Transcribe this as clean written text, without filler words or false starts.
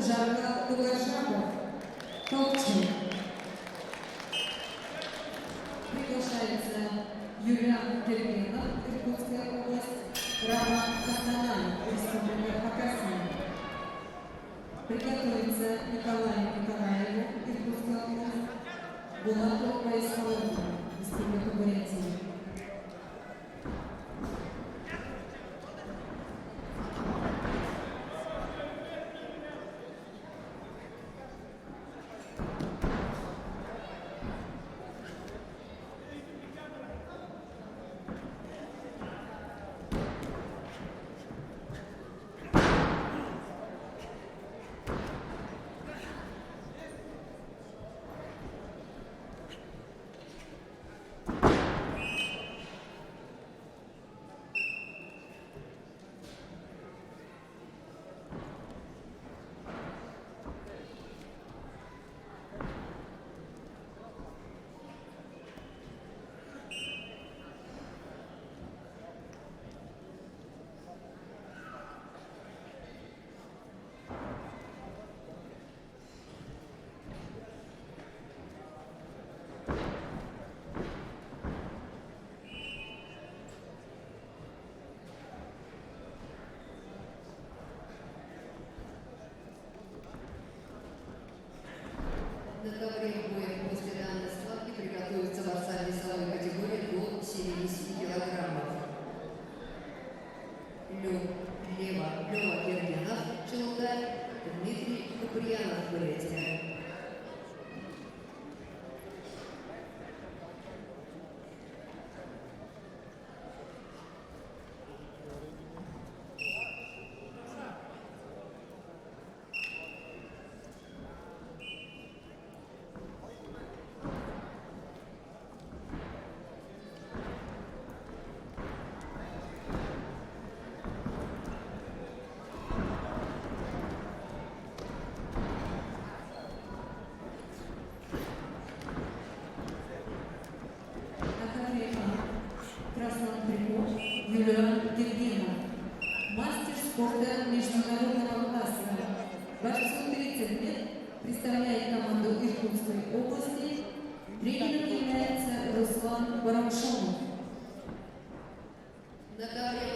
Жарка Дугашапов, Топчин. Приглашается Юлиан Гергенов, Иркутская область, Роман Костанай, Республика Хакасия. Приготовится Николай Николаев, Иркутская область, Булатов Поисковый, Республика Бурятия. На ковре боя после данной схватки приготовится борца весовой категории до 70 килограммов. Лева Гергенов, Челудай, Дмитрий Куприянов, Бурятия. Красного трико Юлиан Гергенов, мастер спорта международного класса. Борцу 30 лет, представляет команду Иркутской области. Тренером является Руслан Барамшонов. На ковре